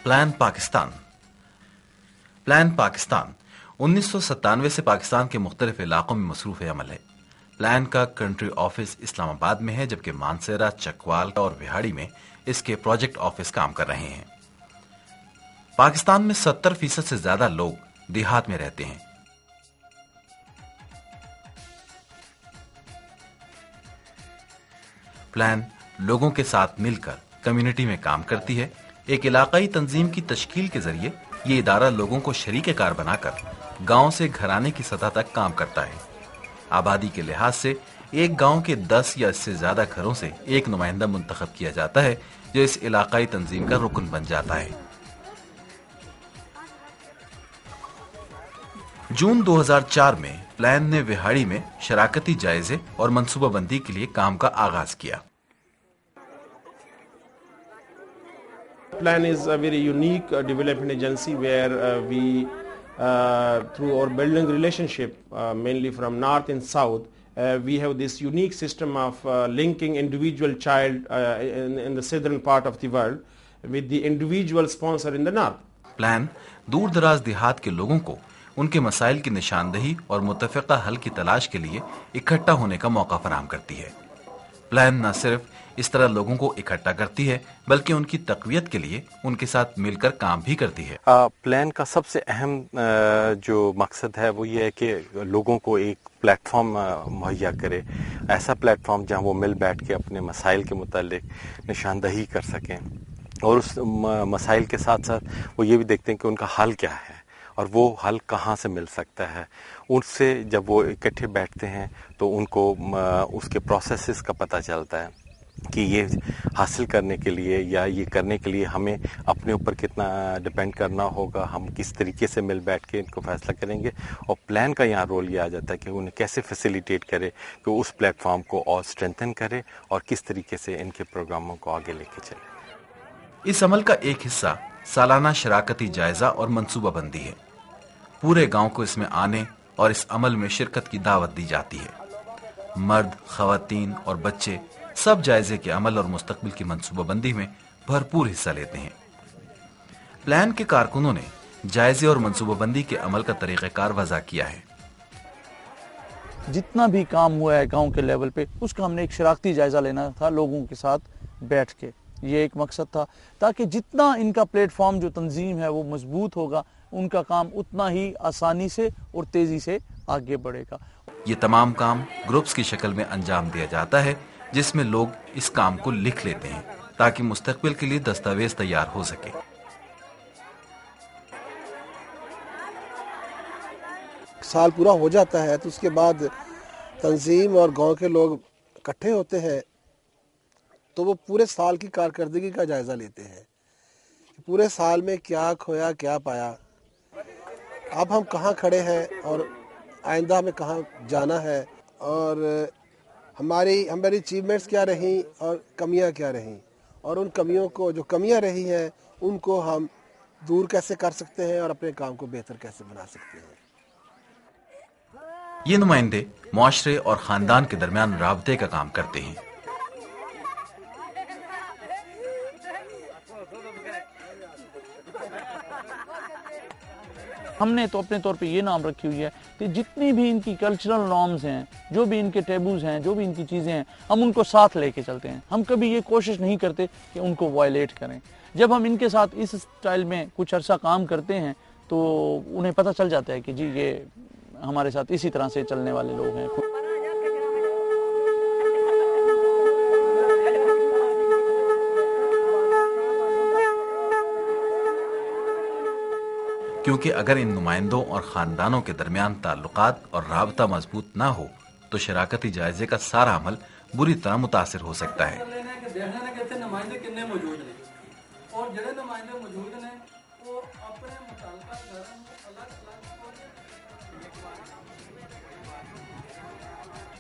Plan Pakistan. Plan Pakistan 1997 से पाकिस्तान के मुख्तलिफ इलाकों में मसरूफ अमल है। प्लान का कंट्री ऑफिस इस्लामाबाद में है, जबकि मानसेरा, चकवाल और विहाड़ी में इसके प्रोजेक्ट ऑफिस काम कर रहे हैं। पाकिस्तान में 70% से ज्यादा लोग देहात में रहते हैं। प्लान लोगों के साथ मिलकर कम्युनिटी में काम करती है। एक इलाकाई तंजीम की तश्कील के जरिए ये इदारा लोगों को शरीके कार बनाकर गांव से घराने की सतह तक काम करता है। आबादी के लिहाज से एक गांव के 10 या इससे ज्यादा घरों से एक नुमाइंदा मुंतखब किया जाता है, जो इस इलाकाई तंजीम का रुकन बन जाता है। जून 2004 में प्लान ने विहाड़ी में शराकती जायजे और मंसूबाबंदी के लिए काम का आगाज किया। Plan is a very unique development agency where we, through our building relationship, mainly from north and south, we have this unique system of linking individual child in the southern part of the world with the individual sponsor in the north. Plan दूर दराज देहात के लोगों को उनके मसाइल की निशानदही और मुतफ़िक़ा हल की तलाश के लिए इकट्ठा होने का मौका फराहम करती है। प्लान न सिर्फ इस तरह लोगों को इकट्ठा करती है, बल्कि उनकी तक़वियत के लिए उनके साथ मिलकर काम भी करती है। प्लान का सबसे अहम जो मकसद है वो ये है कि लोगों को एक प्लेटफॉर्म मुहैया करे, ऐसा प्लेटफॉर्म जहां वो मिल बैठ के अपने मसाइल के मुतालिक निशानदही कर सकें, और उस मसाइल के साथ साथ वो ये भी देखते हैं कि उनका हल क्या है और वो हल कहाँ से मिल सकता है। उनसे जब वो इकट्ठे बैठते हैं तो उनको उसके प्रोसेसेस का पता चलता है कि ये हासिल करने के लिए या ये करने के लिए हमें अपने ऊपर कितना डिपेंड करना होगा, हम किस तरीके से मिल बैठ के इनको फैसला करेंगे। और प्लान का यहाँ रोल ये आ जाता है कि उन्हें कैसे फैसिलिटेट करे कि उस प्लेटफॉर्म को और स्ट्रेंथन करे और किस तरीके से इनके प्रोग्रामों को आगे लेके चले। इस अमल का एक हिस्सा सालाना शराकती जायजा और मंसूबाबंदी है। पूरे गांव को इसमें आने और इस अमल में शिरकत की दावत दी जाती है। मर्द, खवातीन और बच्चे सब जायजे के अमल और मुस्तकबिल की मंसूबाबंदी में भरपूर हिस्सा लेते हैं। प्लान के कारकुनों ने जायजे और मंसूबाबंदी के अमल का तरीक़ाकार वज़ा किया है। जितना भी काम हुआ है गांव के लेवल पे, उसका हमने एक शराकती जायजा लेना था लोगों के साथ बैठ के। ये एक मकसद था ताकि जितना इनका प्लेटफॉर्म जो तंजीम है वो मजबूत होगा, उनका काम उतना ही आसानी से और तेजी से आगे बढ़ेगा। ये तमाम काम ग्रुप्स की शक्ल में अंजाम दिया जाता है, जिसमें लोग इस काम को लिख लेते हैं ताकि मुस्तकबिल के लिए दस्तावेज तैयार हो सके। साल पूरा हो जाता है तो उसके बाद तंजीम और गांव के लोग इकट्ठे होते हैं, तो वो पूरे साल की कारकर्दगी का जायजा लेते हैं। पूरे साल में क्या खोया, क्या पाया, अब हम कहाँ खड़े हैं और आइंदा हमें कहाँ जाना है, और हमारी अचीवमेंट्स क्या रहीं और कमियां क्या रहीं, और उन कमियों को, जो कमियां रही हैं, उनको हम दूर कैसे कर सकते हैं और अपने काम को बेहतर कैसे बना सकते हैं। ये नुमाइंदे मुआशरे और खानदान के दरमियान राबते का काम करते हैं। हमने तो अपने तौर पे ये नाम रखी हुई है कि जितनी भी इनकी कल्चरल नॉर्म्स हैं, जो भी इनके टेबूज हैं, जो भी इनकी चीज़ें हैं, हम उनको साथ लेके चलते हैं। हम कभी ये कोशिश नहीं करते कि उनको वायलेट करें। जब हम इनके साथ इस स्टाइल में कुछ अरसा काम करते हैं तो उन्हें पता चल जाता है कि जी ये हमारे साथ इसी तरह से चलने वाले लोग हैं। क्योंकि अगर इन नुमाइंदों और खानदानों के दरमियान ताल्लुकात और राबता मजबूत ना हो तो शराकती जायजे का सारा अमल बुरी तरह मुतासिर हो सकता है।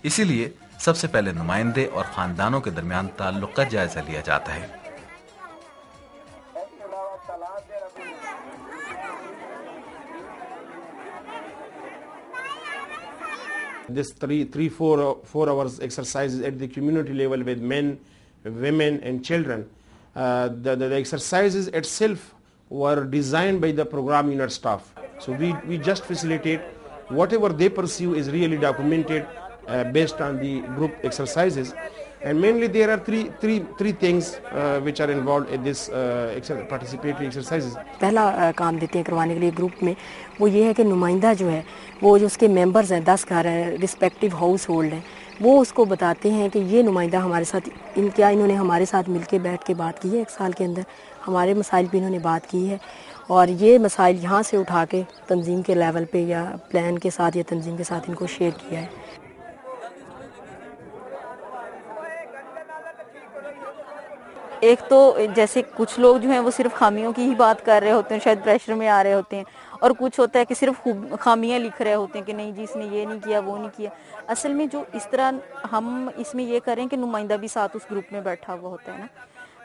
इसीलिए सबसे पहले नुमाइंदे और खानदानों के दरमियान ताल्लुक का जायजा लिया जाता है। This four hours exercises at the community level with men, women and children. The exercises itself were designed by the program unit staff. So we just facilitate whatever they pursue is really documented based on the group exercises. And mainly there are three things which are involved in this participatory exercises. पहला काम देते हैं करवाने के लिए group में, वो ये है कि नुमाइंदा जो है वो जो उसके मेंबर्स हैं 10 घर हैं, रिस्पेक्टिव हाउस होल्ड हैं, वो उसको बताते हैं कि ये नुमाइंदा हमारे साथ इन्होंने हमारे साथ मिलके बैठ के बात की है, एक साल के अंदर हमारे मसाइल पे इन्होंने बात की है, और ये मसाइल यहाँ से उठा के तंजीम के लेवल पे या प्लान के साथ या तंजीम के साथ इनको शेयर किया है. एक तो जैसे कुछ लोग जो हैं वो सिर्फ खामियों की ही बात कर रहे होते हैं, शायद प्रेशर में आ रहे होते हैं, और कुछ होता है कि सिर्फ खामियां लिख रहे होते हैं कि नहीं जी इसने ये नहीं किया वो नहीं किया. असल में जो इस तरह हम इसमें ये करें कि नुमाइंदा भी साथ उस ग्रुप में बैठा हुआ होता है ना.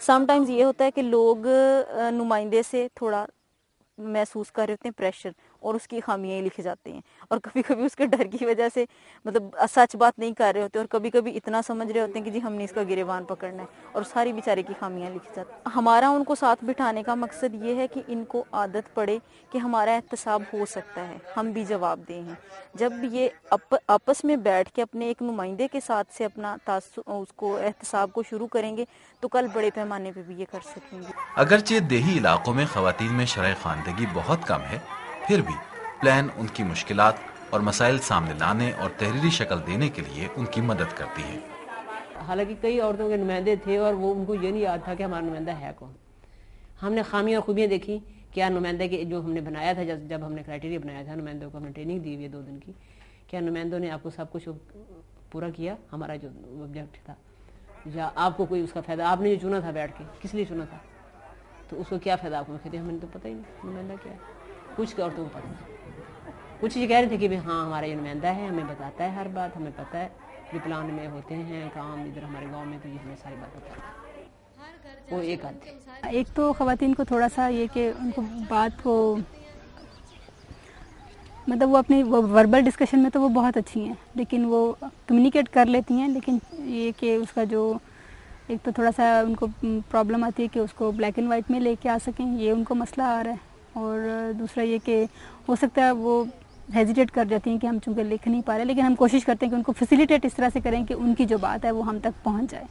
समटाइम्स ये होता है कि लोग नुमाइंदे से थोड़ा महसूस कर रहे होते हैं प्रेशर, और उसकी खामियां ही लिखे जाते हैं, और कभी कभी उसके डर की वजह से मतलब सच बात नहीं कर रहे होते, और कभी कभी इतना समझ रहे होते हैं कि जी हमने इसका गिरेबान पकड़ना है, और सारी बेचारे की खामियां लिखी जाती हैं. हमारा उनको साथ बिठाने का मकसद ये है कि इनको आदत पड़े कि हमारा एहतसाब हो सकता है, हम भी जवाब दें हैं. जब ये आपस में बैठ के अपने एक नुमाइंदे के साथ से अपना उसको एहतसाब को शुरू करेंगे तो कल बड़े पैमाने पे भी ये कर सकेंगे. अगरचे देही इलाकों में खवातीन में शरअ खानदगी बहुत कम है, फिर भी प्लान उनकी मुश्किलात और मसाइल सामने लाने और तहरीरी शक्ल देने के लिए उनकी मदद करती है. हालांकि कई औरतों के नुमाइंदे थे और वो उनको ये नहीं याद था कि हमारा नुमाइंदा है कौन. हमने खामियां और खूबियां देखी, क्या नुमाइंदा के जो हमने बनाया था, जब हमने क्राइटेरिया बनाया था, नुमाइंदों को हमने ट्रेनिंग दी हुई है 2 दिन की, क्या नुमाइंदों ने आपको सब कुछ पूरा किया हमारा जो ऑब्जेक्ट था, या आपको कोई उसका फ़ायदा, आपने जो चुना था बैठ के किस लिए चुना था, तो उसको क्या फ़ायदा आपको कहते हमें तो पता ही नहीं नुमाइंदा क्या है. कुछ औरतों को पता है, कुछ ये कह रहे थे कि हाँ हमारा ये नुमाइंदा है, हमें बताता है हर बात, हमें पता है ये प्लान में होते हैं काम इधर हमारे गांव में, तो ये हमें सारी बात बताता है. वो एक आदमी. एक तो ख़वातीन को थोड़ा सा ये कि उनको बात को मतलब वो अपनी वर्बल डिस्कशन में तो वो बहुत अच्छी हैं, लेकिन वो कम्युनिकेट कर लेती हैं, लेकिन ये कि उसका जो एक तो थोड़ा सा उनको प्रॉब्लम आती है कि उसको ब्लैक एंड वाइट में लेके आ सकें, ये उनको मसला आ रहा है. और दूसरा ये कि हो सकता है वो हेजिटेट कर जाती हैं कि हम चूँकि लिख नहीं पा रहे, लेकिन हम कोशिश करते हैं कि उनको फैसिलिटेट इस तरह से करें कि उनकी जो बात है वो हम तक पहुँच जाए.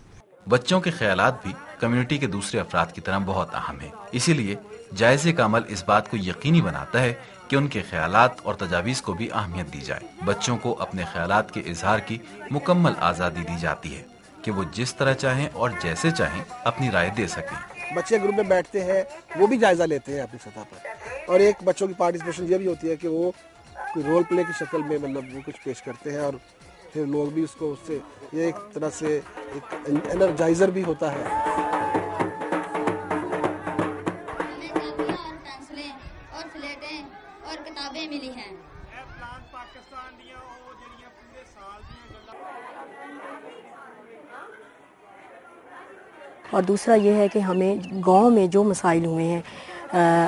बच्चों के ख्यालात भी कम्युनिटी के दूसरे अफराद की तरह बहुत अहम है, इसीलिए जायज़े का अमल इस बात को यकीनी बनाता है कि उनके ख्यालात और तजावीज़ को भी अहमियत दी जाए. बच्चों को अपने ख्यालात के इजहार की मुकम्मल आज़ादी दी जाती है कि वो जिस तरह चाहें और जैसे चाहें अपनी राय दे सकें. बच्चे ग्रुप में बैठते हैं, वो भी जायजा लेते हैं अपनी सतह पर, और एक बच्चों की पार्टिसिपेशन ये भी होती है कि वो कोई रोल प्ले की शक्ल में मतलब वो कुछ पेश करते हैं, और फिर लोग भी उसको उससे ये एक तरह से एक एनर्जाइजर भी होता है. हमें कापियां और पेंसिलें और स्लेटें और किताबें मिली हैं. और दूसरा ये है कि हमें गांव में जो मसाइल हुए हैं,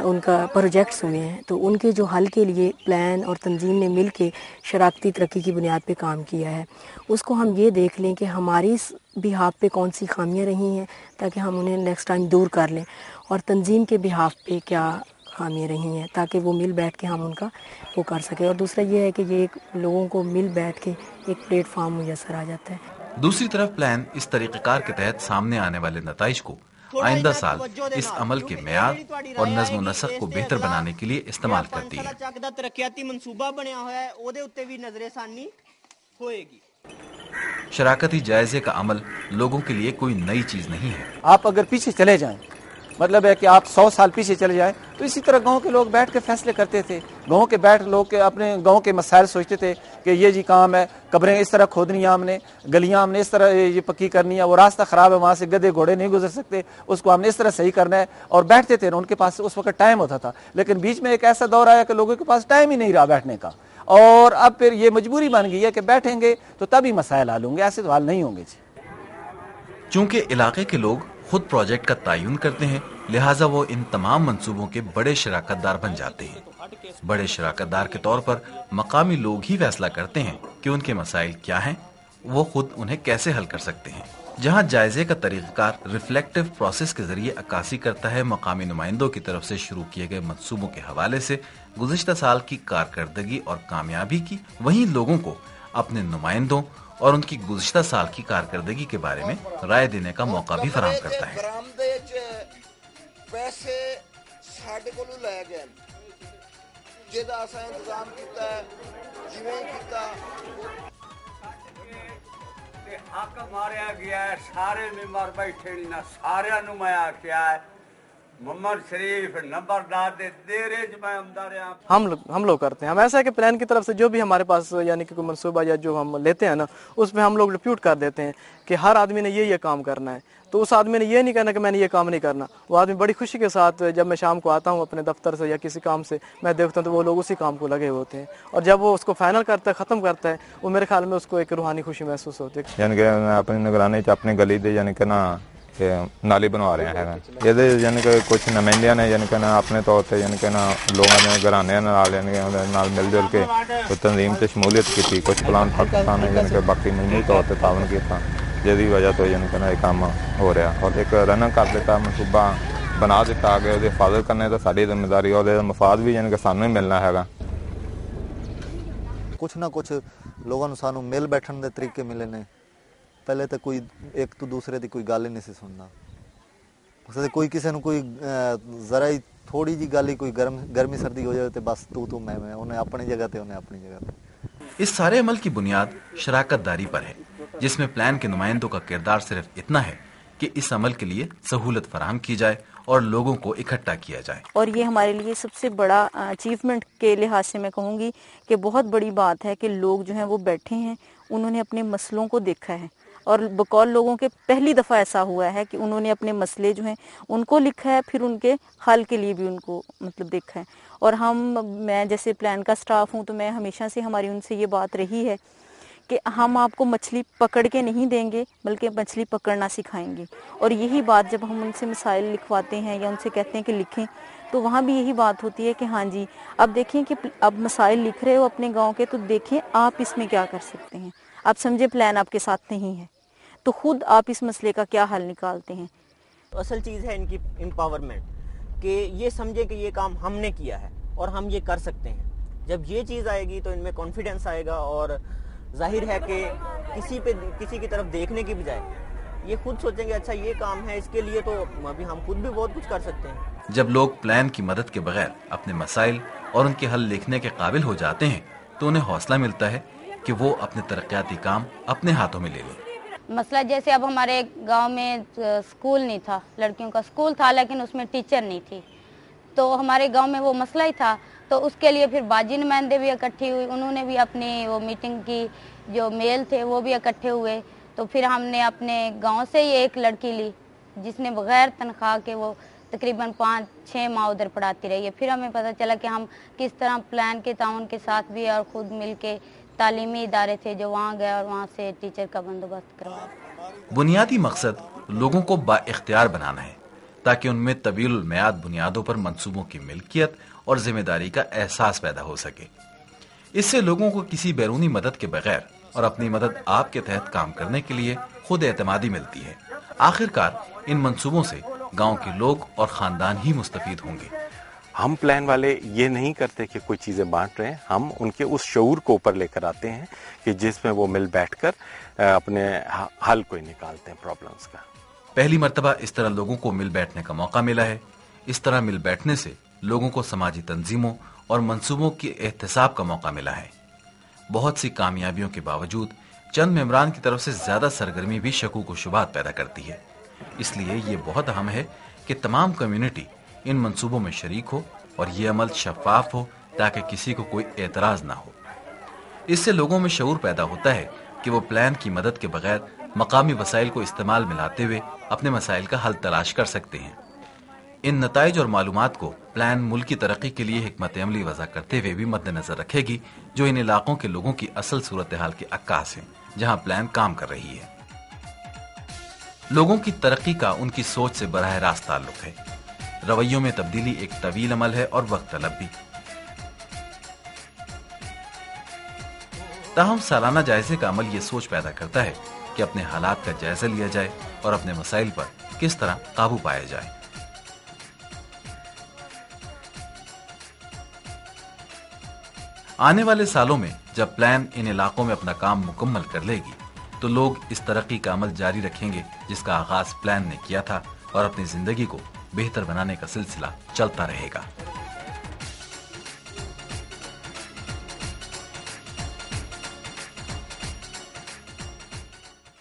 उनका प्रोजेक्ट्स हुए हैं, तो उनके जो हल के लिए प्लान और तंजीम ने मिल के शराकती तरक्की की बुनियाद पे काम किया है, उसको हम ये देख लें कि हमारी बिहाफ पे कौन सी खामियां रही हैं, ताकि हम उन्हें नेक्स्ट टाइम दूर कर लें, और तंजीम के बिहाफ पे क्या खामियां रही हैं, ताकि वो मिल बैठ के हम उनका वो कर सकें. और दूसरा ये है कि ये लोगों को मिल बैठ के एक प्लेटफार्म मुयसर आ जाता है. दूसरी तरफ प्लान इस तरीक़ेकार के तहत सामने आने वाले नताइज को आइंदा साल इस अमल के मेयार और नज़्म व नस्ख को बेहतर बनाने के लिए इस्तेमाल करती है. शराकती जायजे का अमल लोगों के लिए कोई नई चीज नहीं है. आप अगर पीछे चले जाएं, मतलब है कि आप 100 साल पीछे चले जाएं, तो इसी तरह गांव के लोग बैठ के फैसले करते थे. गांव के लोग के अपने गांव के मसाइल सोचते थे कि ये जी काम है, कब्रें इस तरह खोदनी है, हमने गलियां हमने इस तरह ये पक्की करनी है, वो रास्ता खराब है, वहाँ से गधे घोड़े नहीं गुजर सकते, उसको हमने इस तरह सही करना है. और बैठते थे, उनके पास उस वक्त टाइम होता था. लेकिन बीच में एक ऐसा दौर आया कि लोगों के पास टाइम ही नहीं रहा बैठने का, और अब फिर ये मजबूरी बन गई है कि बैठेंगे तो तभी मसाइल हल होंगे, ऐसे तो हल नहीं होंगे. चूंकि इलाके के लोग खुद प्रोजेक्ट का तयन करते हैं, लिहाजा वो इन तमाम मंसूबों के बड़े शराकतदार बन जाते हैं. बड़े शराकतदार के तौर पर मकामी लोग ही फैसला करते हैं कि उनके मसाइल क्या हैं, वो खुद उन्हें कैसे हल कर सकते हैं. जहां जायजे का तरीक़ाकार रिफ्लेक्टिव प्रोसेस के जरिए अक्कासी करता है मकामी नुमाइंदों की तरफ से शुरू किए गए मंसूबों के हवाले से गुज़िश्ता साल की कारकर्दगी और कामयाबी की, वहीं लोगों को अपने नुमाइंदों और उनकी गुज़िश्ता साल की कारकर्दगी के बारे में राय देने का मौका भी फराहम करता है। पैसे साडे कोलों लै गए जिहदा असां इंतजाम कीता जिवें कीता ते हक मारिया गया है, सारे मेंबर बैठे नहीं ना, सारियां नूं मैं आख्या है मोहम्मद शरीफ नंबरदार दे देरे च मैं आंदा रहा। हम लोग करते हैं, हम ऐसा है कि प्लान की तरफ से जो भी हमारे पास यानी कि कोई मंसूबा या जो हम लेते हैं ना, उसमें हम लोग डिप्यूट कर देते हैं कि हर आदमी ने ये काम करना है। तो उस आदमी ने ये नहीं कहना कि मैंने ये काम नहीं करना। वो आदमी बड़ी खुशी के साथ जब मैं शाम को आता हूँ अपने दफ्तर से या किसी काम से, मैं देखता हूँ तो वो लोग उसी काम को लगे होते हैं, और जब वो उसको फाइनल करता है, ख़त्म करता है, वो मेरे ख्याल में उसको एक रूहानी खुशी महसूस होती है। यानी कि अपनी निगरानी च अपनी गली दे यानी कि ना नाली बनवा रहे हैं ये यानी कि कुछ नुमाइंदियां ने यानी कि ना अपने तौर पर यानी कि ना लोगों ने घराने नाल मिल जुल के तंजीम से शमूलियत की। कुछ प्लान पाकिस्तान ने यानी कि बाकी मजमूई तौर पर तावन किया, जिसकी वजह तो यानी कि ना ये काम हो रहा, और एक रन कर दिता, मनसूबा बना दिता आगे उसकी हिफाजत करने तो साड़ी जिम्मेदारी, और मफाद भी यानी कि सानू ही मिलना है। कुछ ना कुछ लोगों को सानू मिल बैठने के तरीके मिले ने। पहले तो कोई एक तो दूसरे की कोई गल ही नहीं सी सुनता, कोई किसी ने कोई जरा ही थोड़ी जी गल ही कोई गर्मी सर्दी हो जाए तो बस तू मैं उन्हें अपनी जगह पे, उन्हें अपनी जगह पे। इस सारे अमल की बुनियाद शराकतदारी पर है, जिसमें प्लान के नुमाइंदों का किरदार सिर्फ इतना है कि इस अमल के लिए सहूलत फराहम की जाए और लोगों को इकट्ठा किया जाए। और ये हमारे लिए सबसे बड़ा अचीवमेंट के लिहाज से मैं कहूँगी कि बहुत बड़ी बात है कि लोग जो हैं वो बैठे हैं, उन्होंने अपने मसलों को देखा है, और बकौल लोगों के पहली दफ़ा ऐसा हुआ है कि उन्होंने अपने मसले जो हैं उनको लिखा है, फिर उनके हल के लिए भी उनको मतलब देखा है। और मैं जैसे प्लान का स्टाफ हूँ तो मैं हमेशा से हमारी उनसे ये बात रही है कि हम आपको मछली पकड़ के नहीं देंगे बल्कि मछली पकड़ना सिखाएंगे। और यही बात जब हम उनसे मसाइल लिखवाते हैं या उनसे कहते हैं कि लिखें, तो वहाँ भी यही बात होती है कि हाँ जी अब देखें कि अब मसाइल लिख रहे हो अपने गांव के, तो देखें आप इसमें क्या कर सकते हैं। आप समझे प्लान आपके साथ नहीं है तो खुद आप इस मसले का क्या हल निकालते हैं। असल चीज़ है इनकी एम्पावरमेंट, कि ये समझे कि ये काम हमने किया है और हम ये कर सकते हैं। जब ये चीज़ आएगी तो इनमें कॉन्फिडेंस आएगा, और जाहिर है कि किसी की तरफ देखने की बजाय ये खुद सोचेंगे अच्छा ये काम है, इसके लिए तो अभी हम खुद भी बहुत कुछ कर सकते हैं। जब लोग प्लान की मदद के बगैर अपने मसाइल और उनके हल लिखने के काबिल हो जाते हैं तो उन्हें हौसला मिलता है कि वो अपने तरक्याती काम अपने हाथों में ले लें। मसला जैसे अब हमारे गांव में स्कूल नहीं था, लड़कियों का स्कूल था लेकिन उसमें टीचर नहीं थी, तो हमारे गांव में वो मसला ही था। तो उसके लिए फिर बाजी नुमाइंदे भी इकट्ठी हुई, उन्होंने भी अपनी वो मीटिंग की, जो मेल थे वो भी इकट्ठे हुए। तो फिर हमने अपने गांव से ही एक लड़की ली जिसने बगैर तनख्वाह के वो तकरीबन 5-6 माह उधर पढ़ाती रही है। फिर हमें पता चला कि हम किस तरह प्लान के ताउन के साथ भी और खुद मिल के तालीमी इदारे थे जो वहाँ गए और वहाँ से टीचर का बंदोबस्त करवाया। बुनियादी मकसद लोगों को बाइख्तियार बनाना है ताकि उनमें तवील मियाद बुनियादों पर मंसूबों की मिल्कियत और जिम्मेदारी का एहसास पैदा हो सके। इससे लोगों को किसी बैरूनी मदद के बगैर और अपनी मदद आप के तहत काम करने के लिए खुद एतमादी मिलती है। आखिरकार इन मंसूबों से गांव के लोग और खानदान ही मुस्तफीद होंगे। हम प्लान वाले ये नहीं करते कि कोई चीज़ें बांट रहे हैं, हम उनके उस शऊर को ऊपर लेकर आते हैं कि जिसमें वो मिल बैठकर अपने हल को निकालते हैं प्रॉब्लम्स का। पहली मर्तबा इस तरह लोगों को मिल बैठने का मौका मिला है। इस तरह मिल बैठने से लोगों को समाजी तंजीमों और मंसूबों के एहतसाब का मौका मिला है। बहुत सी कामयाबियों के बावजूद चंद मेंबरान की तरफ से ज्यादा सरगर्मी भी शकूक व शुबात पैदा करती है। इसलिए ये बहुत अहम है कि तमाम कम्युनिटी इन मंसूबों में शरीक हो और ये अमल शफाफ हो ताकि किसी को कोई एतराज ना हो। इससे लोगों में शऊर पैदा होता है कि वो प्लान की मदद के बगैर मकामी वसाइल को इस्तेमाल में लाते हुए अपने मसाइल का हल तलाश कर सकते हैं। इन नताइज और मालूमात को प्लान मुल्क की तरक्की के लिए हिकमत अमली वज़ा करते हुए भी मद्देनजर रखेगी जो इन इलाकों के लोगों की असल सूरत हाल के अक्कास हैं जहाँ प्लान काम कर रही है। लोगों की तरक्की का उनकी सोच से बराह रास्त ताल्लुक है। रवैयों में तब्दीली एक तवील अमल है और वक्त तलब भी। ताहम सालाना जायजे का अमल ये सोच पैदा करता है कि अपने हालात का जायजा लिया जाए और अपने मसाइल पर किस तरह काबू पाया जाए। आने वाले सालों में जब प्लान इन इलाकों में अपना काम मुकम्मल कर लेगी तो लोग इस तरक्की का अमल जारी रखेंगे जिसका आगाज प्लान ने किया था और अपनी जिंदगी को बेहतर बनाने का सिलसिला चलता रहेगा।